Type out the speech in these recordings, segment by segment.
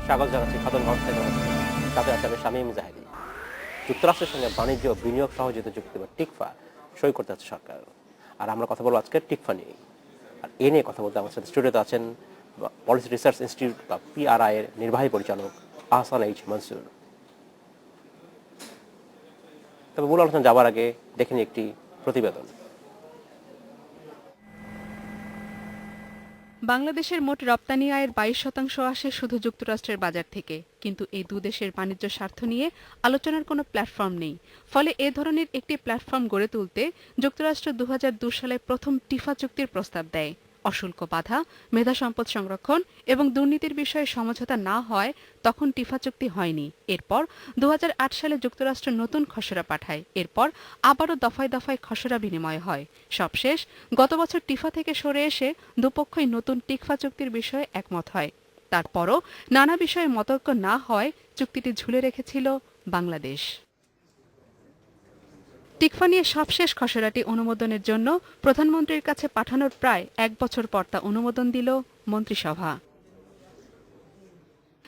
স্বাগত জানাচ্ছি খাতুনগঞ্জ থেকে। সাথে আছে আমি শামীম জাহেদি। যুক্তরাষ্ট্রের সঙ্গে বাণিজ্য ও বিনিয়োগ সহযোগিতা চুক্তি বা টিকফা সই করতে যাচ্ছে সরকার। আর আমরা কথা বলবো আজকে টিকফা নিয়ে। আর এ নিয়ে কথা বলতে আমার সাথে স্টুডিওতে আছেন পলিসি রিসার্চ ইনস্টিটিউট বা PRI এর নির্বাহী পরিচালক আহসান এইচ মনসুর। তবে মূল আলোচনা যাওয়ার আগে দেখে নিই একটি প্রতিবেদন। বাংলাদেশের মোট রপ্তানি আয়ের ২২% আসে শুধু যুক্তরাষ্ট্রের বাজার থেকে, কিন্তু এই দুদেশের বাণিজ্য স্বার্থ নিয়ে আলোচনার কোনো প্ল্যাটফর্ম নেই। ফলে এ ধরনের একটি প্ল্যাটফর্ম গড়ে তুলতে যুক্তরাষ্ট্র ২০০২ সালে প্রথম টিফা চুক্তির প্রস্তাব দেয়। অশুল্ক বাধা, মেধা সম্পদ সংরক্ষণ এবং দুর্নীতির বিষয়ে সমঝোতা না হয় তখন টিফা চুক্তি হয়নি। এরপর ২০০৮ সালে যুক্তরাষ্ট্র নতুন খসড়া পাঠায়। এরপর আবারও দফায় দফায় খসড়া বিনিময় হয়। সবশেষ গত বছর টিফা থেকে সরে এসে দুপক্ষই নতুন টিকফা চুক্তির বিষয়ে একমত হয়। তারপরও নানা বিষয়ে মতৈক্য না হয় চুক্তিটি ঝুলে রেখেছিল বাংলাদেশ। টিকফা নিয়ে সবশেষ খসড়াটি অনুমোদনের জন্য প্রধানমন্ত্রীর কাছে পাঠানোর প্রায় ১ বছর পর তা অনুমোদন দিল মন্ত্রিসভা।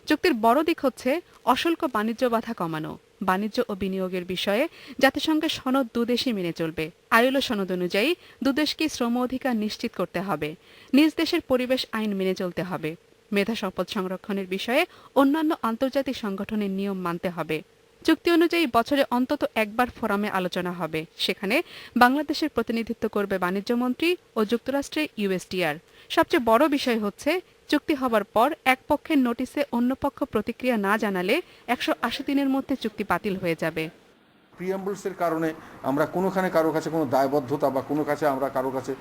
চুক্তির বড় দিক হচ্ছে অশুল্ক বাণিজ্য বাধা কমানো। বাণিজ্য ও বিনিয়োগের বিষয়ে জাতিসংঘের সনদ দুদেশই মেনে চলবে। আইএলও সনদ অনুযায়ী দুদেশকে শ্রম অধিকার নিশ্চিত করতে হবে। নিজ দেশের পরিবেশ আইন মেনে চলতে হবে। মেধা সম্পদ সংরক্ষণের বিষয়ে অন্যান্য আন্তর্জাতিক সংগঠনের নিয়ম মানতে হবে। চুক্তি অনুযায়ী বছরে অন্তত একবার ফোরামে আলোচনা হবে। সেখানে বাংলাদেশের প্রতিনিধিত্ব করবে বাণিজ্যমন্ত্রী ও যুক্তরাষ্ট্রের USTR। সবচেয়ে বড় বিষয় হচ্ছে চুক্তি হবার পর এক পক্ষের নোটিশে অন্য পক্ষ প্রতিক্রিয়া না জানালে ১৮০ দিনের মধ্যে চুক্তি বাতিল হয়ে যাবে। প্রিয়াম্বলসের কারণে আমরা কোনোখানে কারো কাছে কোনো দায়বদ্ধতা বা কোনো কাছে আমরা কারো কাছে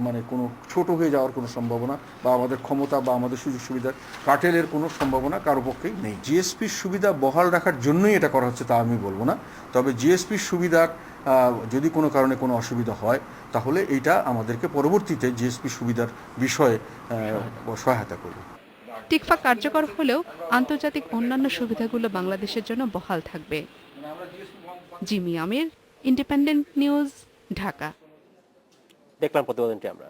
মানে কোনো ছোট হয়ে যাওয়ার কোনো সম্ভাবনা বা আমাদের ক্ষমতা বা আমাদের সুযোগ সুবিধার কাটেলের কোনো সম্ভাবনা কারো পক্ষেই নেই। জিএসপির সুবিধা বহাল রাখার জন্যই এটা করা হচ্ছে তা আমি বলবো না, তবে জিএসপির সুবিধার যদি কোনো কারণে কোনো অসুবিধা হয় তাহলে এইটা আমাদেরকে পরবর্তীতে জিএসপি সুবিধার বিষয়ে সহায়তা করবে। টিকফা কার্যকর হলেও আন্তর্জাতিক অন্যান্য সুবিধাগুলো বাংলাদেশের জন্য বহাল থাকবে। জিমি আমির, ইন্ডিপেন্ডেন্ট নিউজ, ঢাকা। দেখলাম প্রতিবেদনটি আমরা।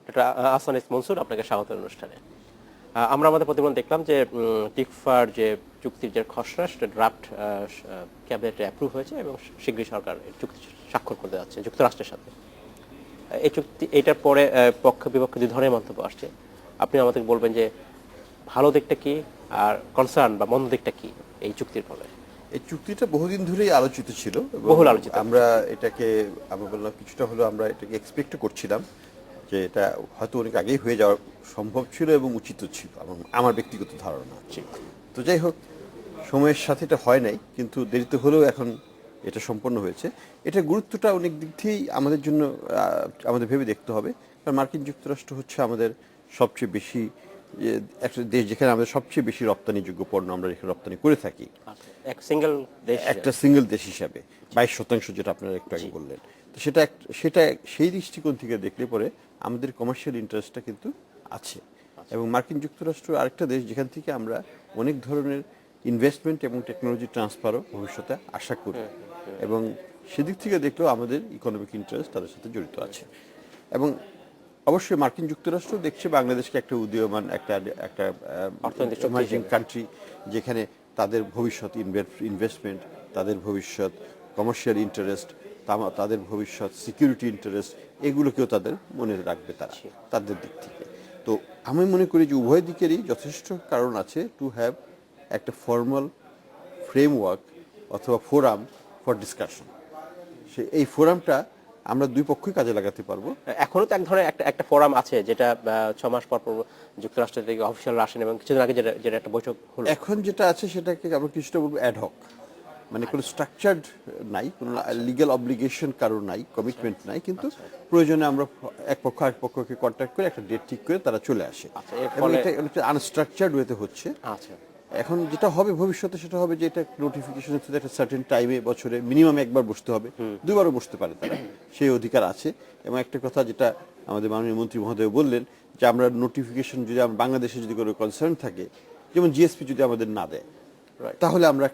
এটা আহসান এইচ মনসুর, আপনাকে স্বাগত অনুষ্ঠানে। আমরা আমাদের প্রতিবেদন দেখলাম যে টিকফার যে চুক্তির যে খসড়া সেটা ড্রাফট ক্যাবিনেটে অ্যাপ্রুভ হয়েছে এবং শীঘ্রই সরকার এই চুক্তি স্বাক্ষর করতে যাচ্ছে যুক্তরাষ্ট্রের সাথে। এই চুক্তি এইটার পরে পক্ষ বিপক্ষ দুই ধরনের মন্তব্য আসছে। আপনি আমাদের বলবেন যে ভালো দিকটা কি আর কনসার্ন বা মন্দ দিকটা কি এই চুক্তির ফলে? এই চুক্তিটা বহুদিন ধরেই আলোচিত ছিল, বহুল আলোচিত। আমরা এটাকে আমি বললাম কিছুটা হলেও আমরা এটাকে এক্সপেক্ট করছিলাম যে এটা হয়তো অনেক আগেই হয়ে যাওয়া সম্ভব ছিল এবং উচিত ছিল, আমার ব্যক্তিগত ধারণা। তো যাই হোক, সময়ের সাথে এটা হয় নাই, কিন্তু দেরিতে হলেও এখন এটা সম্পন্ন হয়েছে। এটার গুরুত্বটা অনেক দিক থেকেই আমাদের জন্য আমাদের ভেবে দেখতে হবে। কারণ মার্কিন যুক্তরাষ্ট্র হচ্ছে আমাদের সবচেয়ে বেশি একটা দেশ, যেখানে আমাদের সবচেয়ে বেশি রপ্তানিযোগ্য পণ্য আমরা এখানে রপ্তানি করে থাকি, একটা সিঙ্গেল দেশ হিসাবে 22% যেটা আপনারা একটু আগে বললেন। তো সেটা সেই দৃষ্টিকোণ থেকে দেখলে পরে আমাদের কমার্শিয়াল ইন্টারেস্টটা কিন্তু আছে। এবং মার্কিন যুক্তরাষ্ট্র আরেকটা দেশ যেখান থেকে আমরা অনেক ধরনের ইনভেস্টমেন্ট এবং টেকনোলজি ট্রান্সফারও ভবিষ্যতে আশা করি, এবং সেদিক থেকে দেখলেও আমাদের ইকোনমিক ইন্টারেস্ট তাদের সাথে জড়িত আছে। এবং অবশ্যই মার্কিন যুক্তরাষ্ট্র দেখছে বাংলাদেশকে একটা উদীয়মান একটা ইমার্জিং কান্ট্রি, যেখানে তাদের ভবিষ্যৎ ইনভেস্টমেন্ট, তাদের ভবিষ্যৎ কমার্শিয়াল ইন্টারেস্ট, তাদের ভবিষ্যৎ সিকিউরিটি ইন্টারেস্ট, এগুলোকেও তাদের মনে রাখবে তারা তাদের দিক থেকে। তো আমি মনে করি যে উভয় দিকেরই যথেষ্ট কারণ আছে টু হ্যাভ একটা ফর্মাল ফ্রেমওয়ার্ক অথবা ফোরাম ফর ডিসকাশন। এই ফোরামটা আমরা দুই পক্ষই কাজে লাগাতে পারবো। এখনো তো এক ধরনের একটা ফোরাম আছে যেটা 6 মাস পর পর যুক্তরাষ্ট্র থেকে অফিসিয়াল আসেন, এবং কিছুদিন আগে যেটা একটা বৈঠক হলো। এখন যেটা আছে সেটাকে আমরা কিছুটা বলবো অ্যাডহক, মানে কোনো স্ট্রাকচার্ড নাই, কোনো লিগ্যাল অব্লিগেশন কারোর নাই, কমিটমেন্ট নাই, কিন্তু প্রয়োজনে আমরা এক পক্ষ আরেক পক্ষকে কন্ট্যাক্ট করে একটা ডেট ঠিক করে তারা চলে আসে। এবং এটা অনেকটা আনস্ট্রাকচার্ড ওয়েতে হচ্ছে। এখন যেটা হবে ভবিষ্যতে সেটা হবে যে এটা নোটিফিকেশন হচ্ছে একটা সার্টেন টাইমে বছরে মিনিমাম একবার বসতে হবে, দুবারও বসতে পারে তারা, সেই অধিকার আছে। এবং একটা কথা যেটা আমাদের মাননীয় মন্ত্রী মহোদয় বললেন যে আমরা নোটিফিকেশন যদি বাংলাদেশে যদি কোনো কনসার্ন থাকে, যেমন জিএসপি যদি আমাদের না দেয়, তাহলে আমরা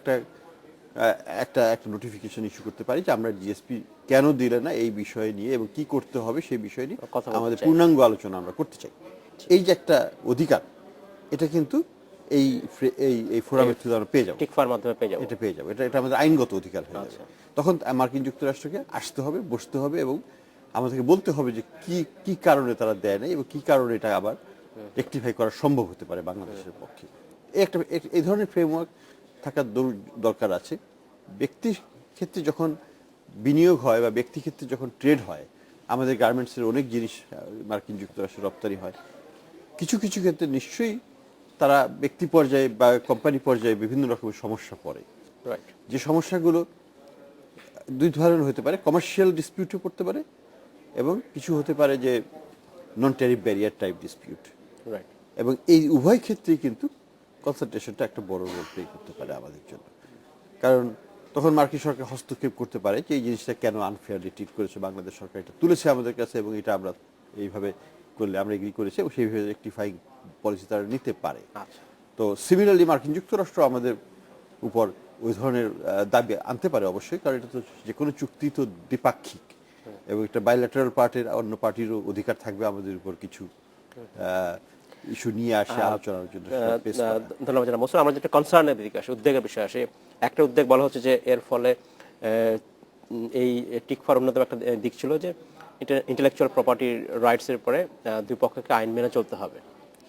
একটা নোটিফিকেশন ইস্যু করতে পারি যে আমরা জিএসপি কেন দিলে না এই বিষয় নিয়ে এবং কি করতে হবে সেই বিষয় নিয়ে আমাদের পূর্ণাঙ্গ আলোচনা আমরা করতে চাই। এই যে একটা অধিকার, এটা কিন্তু এই এই ফোরামের থ্রুতে আমরা পেয়ে যাবো, টিকফার মাধ্যমে পেয়ে যাবো। এটা পেয়ে যাবো, এটা আমাদের আইনগত অধিকার হয়ে যাবে। আচ্ছা। তখন মার্কিন যুক্তরাষ্ট্রকে আসতে হবে, বসতে হবে এবং আমাদেরকে বলতে হবে যে কি কারণে তারা দেয় নাই এবং কি কারণে এটা আবার রেকটিফাই করা সম্ভব হতে পারে বাংলাদেশের পক্ষে। এই ধরনের ফ্রেমওয়ার্ক থাকার দরকার আছে। ব্যক্তির ক্ষেত্রে যখন বিনিয়োগ হয় বা ব্যক্তি ক্ষেত্রে যখন ট্রেড হয়, আমাদের গার্মেন্টসের অনেক জিনিস মার্কিন যুক্তরাষ্ট্রে রপ্তানি হয়। কিছু কিছু ক্ষেত্রে নিশ্চয়ই তারা ব্যক্তি পর্যায়ে বা কোম্পানি পর্যায়ে বিভিন্ন রকমের সমস্যা পড়ে। রাইট। যে সমস্যাগুলো দুই ধরনের হতে পারে, কমার্শিয়াল ডিসপিউটও পড়তে পারে এবং কিছু হতে পারে যে নন tariff barrier type dispute. Right. এবং এই উভয় ক্ষেত্রেই কিন্তু কনসালটেশনটা একটা বড় রোল প্লে করতে পারে আমাদের জন্য। কারণ তখন মার্কিন সরকার হস্তক্ষেপ করতে পারে যে এই জিনিসটা কেন আনফেয়ারলি ট্রিট করেছে বাংলাদেশ সরকার, এটা তুলেছে আমাদের কাছে এবং এটা আমরা এইভাবে করলে আমরা এগ্রি করেছি এবং সেইভাবে রেকটিফাইং পলিসি তারা নিতে পারে। আচ্ছা। তো সিমিলারলি মার্কিন যুক্তরাষ্ট্র আমাদের উপর ওই ধরনের দাবি আনতে পারে অবশ্যই, কারণ এটা তো যে কোনো চুক্তি তো দ্বিপাক্ষিক এবং একটা বাইল্যাটারাল পার্টির অন্য পার্টিরও অধিকার থাকবে আমাদের উপর কিছু ইস্যু নিয়ে আসে আলোচনার জন্য। ধন্যবাদ জানাব মনসুর। আমরা যেটা কনসার্নের দিকে আসে, উদ্বেগের বিষয় আসে, একটা উদ্বেগ বলা হচ্ছে যে এর ফলে এই টিকফার অন্যতম একটা দিক ছিল যে ইন্টেলেকচুয়াল প্রপার্টি রাইটসের উপরে দুই পক্ষকে আইন মেনে চলতে হবে।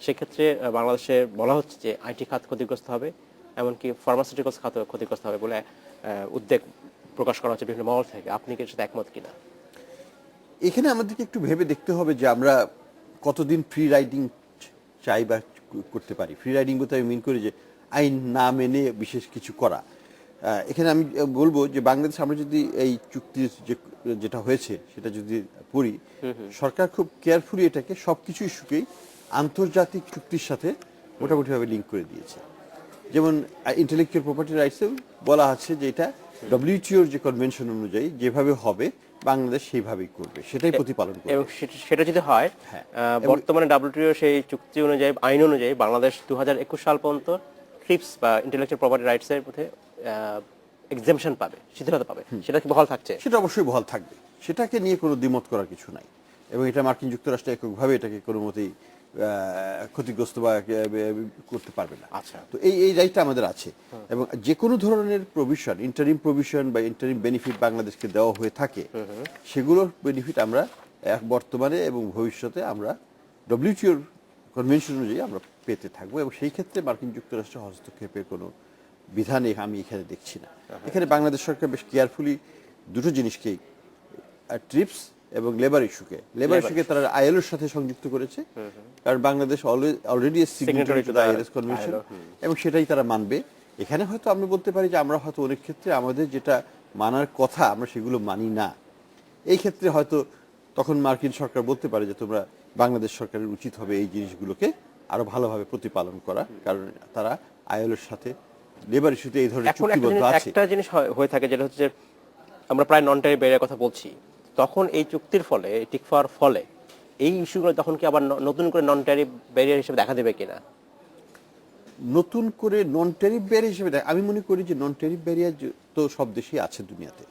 সেক্ষেত্রে বাংলাদেশে বলা হচ্ছে যে আইটি খাত ক্ষতিগ্রস্ত হবে, এমনকি ফার্মাসিউটিক্যালস খাত ক্ষতিগ্রস্ত হবে বলে উদ্বেগ প্রকাশ করা হচ্ছে বিভিন্ন মহল থেকে। আপনি কি এর সাথে একমত কিনা? এখানে আমাদেরকে একটু ভেবে দেখতে হবে যে আমরা কতদিন ফ্রি রাইডিং চাই বা করতে পারি। ফ্রি রাইডিং বলতে আমি মিন করি যে আইন না মেনে বিশেষ কিছু করা। এখানে আমি বলবো যে বাংলাদেশ আমরা যদি এই চুক্তির যেটা হয়েছে সেটা যদি পড়ি, সরকার খুব কেয়ারফুলি এটাকে সবকিছু ইস্যুকেই আন্তর্জাতিক চুক্তির সাথে মোটামুটিভাবে লিঙ্ক করে দিয়েছে। যেমন ইন্টেলেকচুয়াল প্রপার্টি রাইটসেও বলা আছে যে এটা ডব্লিউটিওর যে কনভেনশন অনুযায়ী যেভাবে হবে বাংলাদেশ সেইভাবেই করবে, সেটাই প্রতিপালন করবে। এবং সেটা যদি হয়, বর্তমানে ডব্লিউটিও সেই চুক্তি অনুযায়ী, আইন অনুযায়ী বাংলাদেশ 2021 সাল পর্যন্ত ট্রিপস বা ইন্টেলেকচুয়াল প্রপার্টি রাইটস এর মধ্যে এক্সাম্পশন পাবে, শিথিলতা পাবে। সেটা কি বহাল থাকছে? সেটা অবশ্যই বহাল থাকবে, সেটাকে নিয়ে কোনো দ্বিমত করার কিছু নাই। এবং এটা মার্কিন যুক্তরাষ্ট্র এককভাবে এটাকে কোনো মতেই ক্ষতিগ্রস্ত বা করতে পারবে না। আচ্ছা। তো এই রাইটটা আমাদের আছে এবং যে কোনো ধরনের প্রভিশন, ইন্টারিম প্রভিশন বা ইন্টারিম বেনিফিট বাংলাদেশকে দেওয়া হয়ে থাকে, সেগুলোর বেনিফিট আমরা বর্তমানে এবং ভবিষ্যতে আমরা ডব্লিউটিওর কনভেনশন অনুযায়ী আমরা পেতে থাকবো এবং সেই ক্ষেত্রে মার্কিন যুক্তরাষ্ট্র হস্তক্ষেপের কোনো বিধান আমি এখানে দেখছি না। এখানে বাংলাদেশ সরকার বেশ কেয়ারফুলি দুটো জিনিসকেই, ট্রিপস এবং লেবার ইস্যুকে তারা আইএলওর সাথে সংযুক্ত করেছে, কারণ Bangladesh already signatory to the ILO convention এবং সেটাই তারা মানবে। এখানে হয়তো আমরা বলতে পারি যে আমরা হয়তো অনেক ক্ষেত্রে আমাদের যেটা মানার কথা আমরা সেগুলো মানি না। এই ক্ষেত্রে হয়তো তখন মার্কিন সরকার বলতে পারে যে তোমরা বাংলাদেশ সরকারের উচিত হবে এই জিনিসগুলোকে আরো ভালোভাবে প্রতিপালন করা, কারণ তারা আইএলওর সাথে লেবার ইস্যুতে এই ধরনের চুক্তিবদ্ধ আছে। একটা জিনিস হয়ে থাকে যেটা হচ্ছে, আমরা প্রায় নন ট্যারিফ ব্যারিয়ার কথা বলছি, তখন এই চুক্তির ফলে, টিকফার ফলে এই ইস্যুগুলো তখন কি আবার নতুন করে নন ট্যারিফ ব্যারিয়ার হিসেবে দেখা দেবে কিনা? নতুন করে নন ট্যারিফ ব্যারিয়ার হিসেবে আমি মনে করি যে নন ট্যারিফ ব্যারিয়ার তো সব দেশেই আছে দুনিয়াতে,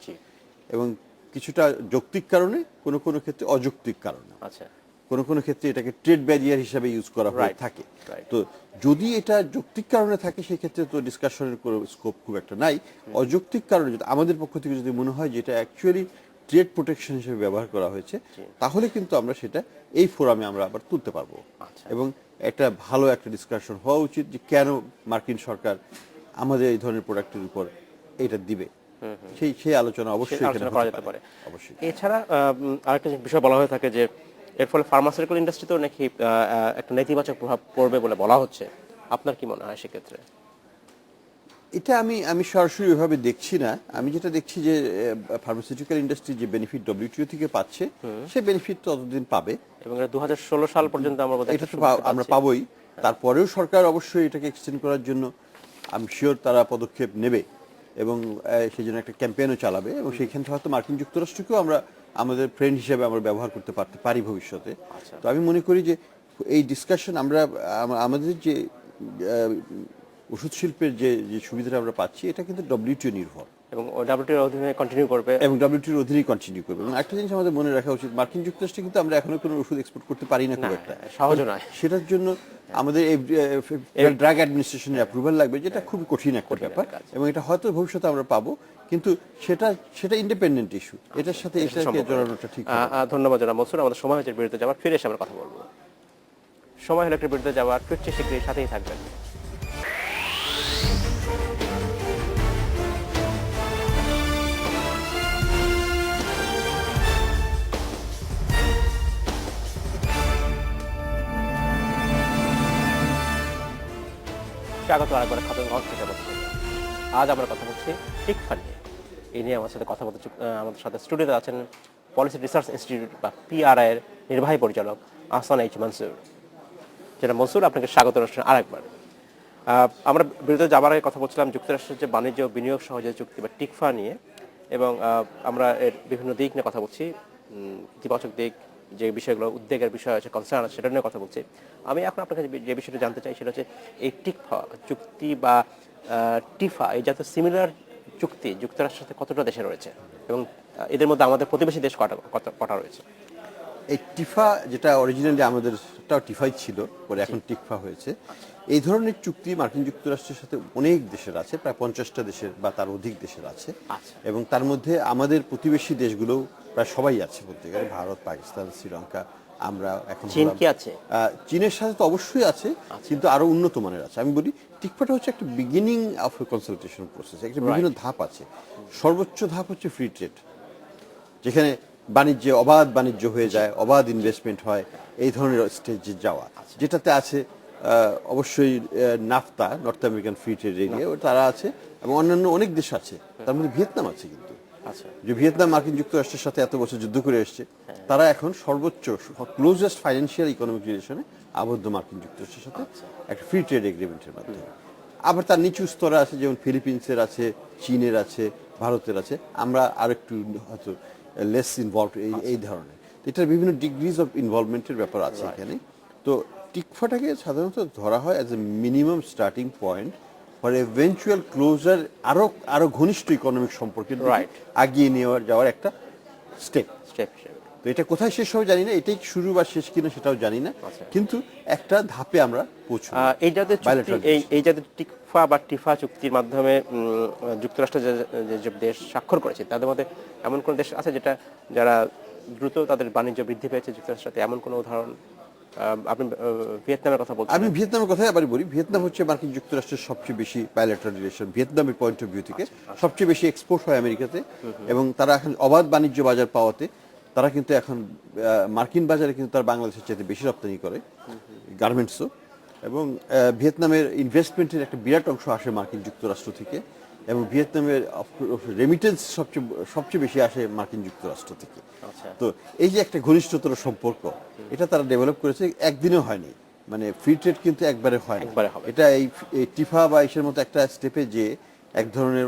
এবং কিছুটা যৌক্তিক কারণে, কোনো কোনো ক্ষেত্রে অযৌক্তিক কারণে। আচ্ছা। কোনো কোনো ক্ষেত্রে এটাকে ট্রেড ব্যারিয়ার হিসেবে ইউজ করা হয়ে থাকে। তো যদি এটা যৌক্তিক কারণে থাকে সেই ক্ষেত্রে তো ডিসকাশনের কোনো স্কোপ খুব একটা নাই। অযৌক্তিক কারণে যদি আমাদের পক্ষ থেকে যদি মনে হয় যে এটা অ্যাকচুয়ালি ট্রেড প্রোটেকশন হিসেবে ব্যবহার করা হয়েছে, তাহলে কিন্তু আমরা সেটা এই ফোরামে আমরা আবার তুলতে পারবো। এবং একটা ভালো একটা ডিসকাশন হওয়া উচিত যে কেন মার্কিন সরকার আমাদের এই ধরনের প্রোডাক্টের উপর এটা দিবে, সেই আলোচনা অবশ্যই করা যেতে পারে। অবশ্যই। এছাড়া আরেকটা বিষয় বলা হয়ে থাকে যে এর ফলে ফার্মাসিউটিক্যাল ইন্ডাস্ট্রিতেও নাকি একটা নেতিবাচক প্রভাব পড়বে বলে বলা হচ্ছে। আপনার কি মনে হয় সেক্ষেত্রে? এটা আমি সরাসরি ওইভাবে দেখছি না। আমি যেটা দেখছি যে ফার্মাসিউটিক্যাল ইন্ডাস্ট্রি যে বেনিফিট ডব্লিউটিও থেকে পাচ্ছে, সে বেনিফিট ততদিন পাবে এবং 2016 সাল পর্যন্ত এটা তো আমরা পাবোই। তারপরেও সরকার অবশ্যই এটাকে এক্সটেন্ড করার জন্য আমি শিওর তারা পদক্ষেপ নেবে এবং সেই জন্য একটা ক্যাম্পেইনও চালাবে এবং সেইখান থেকে হয়তো মার্কিন যুক্তরাষ্ট্রকেও আমরা আমাদের ফ্রেন্ড হিসেবে আমরা ব্যবহার করতে পারি ভবিষ্যতে। তো আমি মনে করি যে এই ডিসকাশন আমরা আমাদের যে ওষুধ শিল্পের যে সুবিধাটা আমরা পাচ্ছি, এটা কিন্তু ডব্লিউটিও নির্ভর। এবং ডাব্লিউটিওর অধীনে কন্টিনিউ করবে। এবং ডব্লিউটিওর অধীনেই কন্টিনিউ করবে। এবং একটা জিনিস আমাদের মনে রাখা উচিত, মার্কিন যুক্তরাষ্ট্রে কিন্তু আমরা এখনো কোনো ওষুধ এক্সপোর্ট করতে পারি না খুব একটা, সহজ নয়। সেটার জন্য আমাদের ড্রাগ অ্যাডমিনিস্ট্রেশনের অ্যাপ্রুভাল লাগবে, যেটা খুব কঠিন একটা ব্যাপার। এবং এটা হয়তো ভবিষ্যতে আমরা পাবো, কিন্তু সেটা ইন্ডিপেন্ডেন্ট ইস্যু, এটার সাথে এটাকে জড়ানোটা ঠিক হবে না। ধন্যবাদ জনাব মনসুর। আমাদের সময় হচ্ছে বিরতি যাওয়ার, ফিরে এসে আমরা কথা বলবো। সময় হলো একটা বিরতি যাওয়ার, ফিরছে শীঘ্রই, সাথেই থাকবেন। স্বাগত আরেকবার খাদ্য থেকে। আজ আমরা কথা বলছি টিকফা নিয়ে। এই নিয়ে আমার সাথে কথা বলতে আমাদের সাথে স্টুডিওতে আছেন পলিসি রিসার্চ ইনস্টিটিউট বা পিআরআই এর নির্বাহী পরিচালক আহসান এইচ মনসুর। যেটা মনসুর, আপনাকে স্বাগত অনুষ্ঠান আরেকবার। আমরা বিরতিতে যাবার আগে কথা বলছিলাম যুক্তরাষ্ট্রের যে বাণিজ্য বিনিয়োগ সহযোগী চুক্তি বা টিকফা নিয়ে, এবং আমরা এর বিভিন্ন দিক নিয়ে কথা বলছি, ইতিবাচক দিক, যে বিষয়গুলো উদ্বেগের বিষয় আছে, কনসার্ন আছে, সেটা নিয়ে কথা বলছি। আমি এখন আপনার কাছে যে বিষয়টা জানতে চাই সেটা হচ্ছে এই টিকফা চুক্তি বা টিফা, এই জাতীয় সিমিলার চুক্তি যুক্তরাষ্ট্রের সাথে কতটা দেশে রয়েছে, এবং এদের মধ্যে আমাদের প্রতিবেশী দেশ কটা রয়েছে? এই টিফা, যেটা অরিজিনালি আমাদেরটাও টিফাই ছিল, পরে এখন টিকফা হয়েছে, এই ধরনের চুক্তি মার্কিন যুক্তরাষ্ট্রের সাথে অনেক দেশের আছে, প্রায় 50টা দেশের বা তার অধিক দেশের আছে। এবং তার মধ্যে আমাদের প্রতিবেশী দেশগুলো প্রায় সবাই আছে বলতে গেলে, ভারত, পাকিস্তান, শ্রীলঙ্কা। আমরা এখন চীন কি আছে? চীনের সাথে তো অবশ্যই আছে, কিন্তু আরো উন্নত মানের আছে। আমি বলি টিকফাটা হচ্ছে একটা beginning of A consultation process, একটা বিভিন্ন ধাপ আছে। সর্বোচ্চ ধাপ হচ্ছে ফ্রি ট্রেড, যেখানে অবাধ বাণিজ্য হয়ে যায়, অবাধ ইনভেস্টমেন্ট হয়, এই ধরনের স্টেজে যাওয়া, যেটাতে আছে অবশ্যই NAFTA, north American free trade area, তারা আছে, এবং অন্যান্য অনেক দেশ আছে, তার মধ্যে ভিয়েতনাম আছে। কিন্তু যে ভিয়েতনাম মার্কিন যুক্তরাষ্ট্রের সাথে এত বছর যুদ্ধ করে এসছে, তারা এখন সর্বোচ্চ ক্লোজেস্ট ফাইন্যান্সিয়াল ইকোনমিক রিলেশনে আবদ্ধ মার্কিন যুক্তরাষ্ট্রের সাথে একটা ফ্রি ট্রেড এগ্রিমেন্টের মাধ্যমে। আবার তার নিচু স্তরে আছে, যেমন ফিলিপিন্সের আছে, চীনের আছে, ভারতের আছে। আমরা আর একটু হয়তো লেস ইনভলভ এই ধরনের, এটার বিভিন্ন ডিগ্রিজ অফ ইনভলভমেন্টের ব্যাপার আছে এখানে। তো টিকফাটাকে সাধারণত ধরা হয় as a minimum starting point for eventual closure, আরো ঘনিষ্ঠ ইকোনমিক সম্পর্কে আগিয়ে নিয়ে যাওয়ার একটা স্টেপ। তো এটা কোথায় শেষ হবে জানি না, এটাই শুরু বা শেষ কিনা সেটাও জানি না, কিন্তু একটা ধাপে আমরা পৌঁছব। এই জাতীয় টিকফা বা টিফা চুক্তির মাধ্যমে যুক্তরাষ্ট্র যে দেশ স্বাক্ষর করেছে, তাদের মধ্যে এমন কোন দেশ আছে যারা দ্রুত তাদের বাণিজ্য বৃদ্ধি পেয়েছে যুক্তরাষ্ট্রের সাথে, এমন কোন উদাহরণ? আপনি ভিয়েতনামের কথা বলছেন। আমি ভিয়েতনামের কথাই আবার বলি। ভিয়েতনাম হচ্ছে মার্কিন যুক্তরাষ্ট্রের সবচেয়ে বেশি বায়োলেটারাল রিলেশন, ভিয়েতনামের পয়েন্ট অফ ভিউ থেকে সবচেয়ে বেশি এক্সপোর্ট হয় আমেরিকাতে, এবং তারা এখন অবাধ বাণিজ্য বাজার পাওয়াতে তারা কিন্তু এখন মার্কিন বাজারে কিন্তু তারা বাংলাদেশের চাইতে বেশি রপ্তানি করে, গার্মেন্টসও। এবং ভিয়েতনামের ইনভেস্টমেন্টের একটা বিরাট অংশ আসে মার্কিন যুক্তরাষ্ট্র থেকে, এবং ভিয়েতনামের রেমিটেন্স সবচেয়ে বেশি আসে মার্কিন যুক্তরাষ্ট্র থেকে। তো এই যে একটা ঘনিষ্ঠতর সম্পর্ক, এটা তারা ডেভেলপ করেছে, একদিনও হয়নি। মানে ফ্রি ট্রেড কিন্তু একবারে হয় না, এটা এই টিফা বা ইসের মতো একটা স্টেপে যে এক ধরনের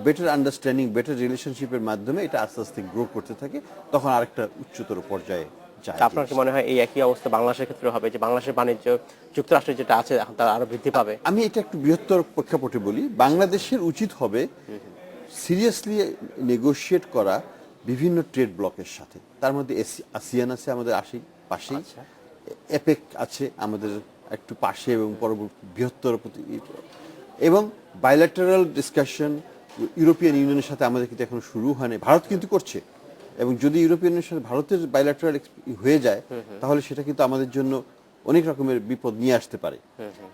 বেটার আন্ডারস্ট্যান্ডিং, বেটার রিলেশনশিপের মাধ্যমে এটা আস্তে আস্তে গ্রো করতে থাকে, তখন আরেকটা উচ্চতর পর্যায়ে যায়। আপনার কি মনে হয় এই একই অবস্থা বাংলাদেশের ক্ষেত্রে হবে, যে বাংলাদেশের বাণিজ্য যুক্তরাষ্ট্রের যেটা আছে এখন তার আরো বৃদ্ধি পাবে? আমি এটা একটু বৃহত্তর প্রেক্ষাপটে বলি। বাংলাদেশের উচিত হবে সিরিয়াসলি নেগোশিয়েট করা বিভিন্ন ট্রেড ব্লকের সাথে। তার মধ্যে আসিয়ান আছে আমাদের পাশেই, এপেক আছে আমাদের একটু পাশে এবং বৃহত্তর, এবং বায়োল্যাটারাল ডিসকাশন ইউরোপিয়ান ইউনিয়নের সাথে আমাদের কিন্তু এখন শুরু হয়নি, ভারত কিন্তু করছে। এবং যদি ইউরোপিয়ানের সাথে ভারতের বায়োল্যাটারাল হয়ে যায়, তাহলে সেটা কিন্তু আমাদের জন্য অনেক রকমের বিপদ নিয়ে আসতে পারে।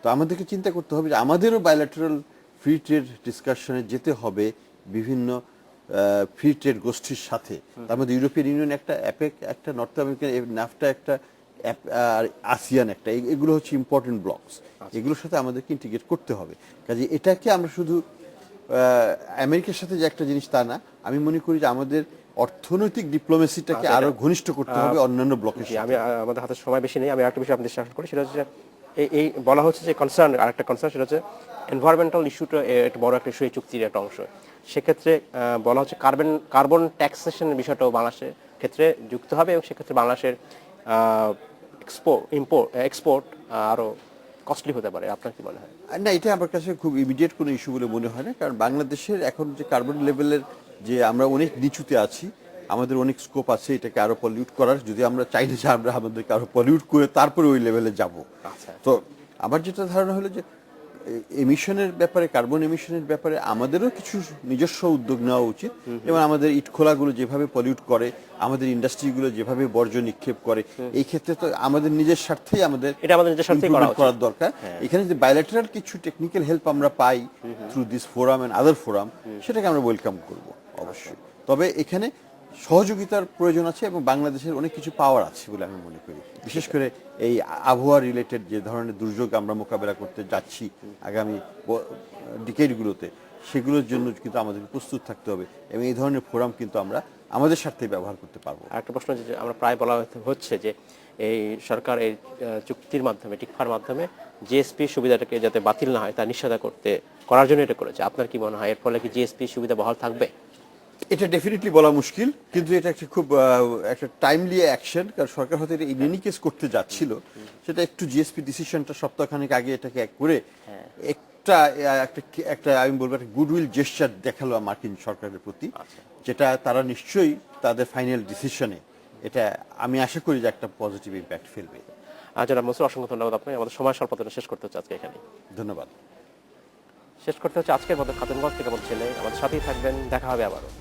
তো আমাদেরকে চিন্তা করতে হবে যে আমাদেরও বায়োল্যাটারাল ফ্রি ট্রেড ডিসকাশনে যেতে হবে বিভিন্ন ফ্রি ট্রেড গোষ্ঠীর সাথে। তার মধ্যে ইউরোপিয়ান ইউনিয়ন একটা, অ্যাপেক একটা, নর্থ আমেরিকান নাফটা একটা, আর আসিয়ান একটা, এগুলো হচ্ছে ইম্পর্টেন্ট ব্লকস। এগুলোর সাথে আমাদেরকে ইন্টিগ্রেট করতে হবে। কাজে এটাকে আমরা শুধু আমেরিকার সাথে যে একটা জিনিস তা না, আমি মনে করি যে আমাদের অর্থনৈতিক ডিপ্লোমেসিটাকে আরো ঘনিষ্ঠ করতে হবে অন্যান্য ব্লকের সাথে। আমি আমাদের হাতে সময় বেশি নেই, আমি আরেকটা বিষয় আপনাদের শেয়ার করি। সেটা হচ্ছে এই বলা হচ্ছে যে কনসার্ন, আরেকটা কনসার্ন সেটা হচ্ছে এনভায়রনমেন্টাল ইস্যুটা একটা বড় একটা ইস্যু এই চুক্তির একটা অংশ। সেক্ষেত্রে বলা হচ্ছে কার্বন ট্যাক্সেশনের বিষয়টাও বাংলাদেশের ক্ষেত্রে যুক্ত হবে, এবং সেক্ষেত্রে বাংলাদেশের এক্সপোর্ট আরো কস্টলি হতে পারে, আপনার কি মনে হয়? না, এটা আমার কাছে খুব ইমিডিয়েট কোনো ইস্যু বলে মনে হয় না, কারণ বাংলাদেশের এখন যে কার্বন লেভেলের যে আমরা অনেক নিচুতে আছি, আমাদের অনেক স্কোপ আছে এটাকে আরো পলিউট করার, যদি আমরা চাই না যে আমরা আমাদেরকে আরো পলিউট করে তারপরে ওই লেভেলে যাব। আচ্ছা। তো আমার যেটা ধারণা হলো যে এমিশনের ব্যাপারে, কার্বন এমিশনের ব্যাপারে আমাদেরও কিছু নিজস্ব উদ্যোগ নেওয়া উচিত, যেমন আমাদের ইটখোলাগুলো যেভাবে পলিউট করে, আমাদের ইন্ডাস্ট্রিগুলো যেভাবে বর্জ্য নিক্ষেপ করে, এই ক্ষেত্রে তো আমাদের নিজের স্বার্থেই আমাদের এটা আমাদের নিজের স্বার্থেই করা improvement করার দরকার। এখানে যে বায়োলেটারাল কিছু টেকনিক্যাল হেল্প আমরা পাই through this forum and other forum, সেটাকে আমরা ওয়েলকাম করব অবশ্যই। তবে এখানে সহযোগিতার প্রয়োজন আছে এবং বাংলাদেশের অনেক কিছু পাওয়ার আছে বলে আমি মনে করি, বিশেষ করে এই আবহাওয়া রিলেটেড যে ধরনের দুর্যোগ আমরা মোকাবেলা করতে যাচ্ছি আগামী ডিকেডগুলোতে, সেগুলোর জন্য কিন্তু আমাদের প্রস্তুত থাকতে হবে এবং এই ধরনের ফোরাম কিন্তু আমরা আমাদের স্বার্থে ব্যবহার করতে পারবো। আরেকটা প্রশ্ন যে আমরা প্রায় বলা হচ্ছে যে এই সরকার এই চুক্তির মাধ্যমে, টিকফার মাধ্যমে জিএসপি সুবিধাটাকে যাতে বাতিল না হয় তা নিষেধা করার জন্য এটা করেছে। আপনার কি মনে হয় এর ফলে কি জিএসপি সুবিধা বহাল থাকবে? এটা ডেফিনেটলি বলা মুশকিল, কিন্তু এটা একটা খুব একটা টাইমলি অ্যাকশন, কারণ সরকার হয়তো এটা ইন এনি কেস করতে যাচ্ছিল, সেটা একটু জিএসপি ডিসিশনটা সপ্তাহখানেক আগে এটাকে এক করে একটা একটা আমি বলবো একটা গুডউইল জেস্চার দেখালো মার্কিন সরকারের প্রতি, যেটা তারা নিশ্চয়ই তাদের ফাইনাল ডিসিশনে এটা আমি আশা করি যে একটা পজিটিভ ইম্প্যাক্ট ফেলবে। জনাব মনসুর, অসংখ্য ধন্যবাদ আপনাকে। আমাদের সময় স্বল্পতা শেষ করতে হচ্ছে আজকে এখানে। ধন্যবাদ। শেষ করতে হচ্ছে আজকের মতো খাতুনগঞ্জ থেকে আমার ছেলে। আমাদের সাথেই থাকবেন, দেখা হবে আবারও।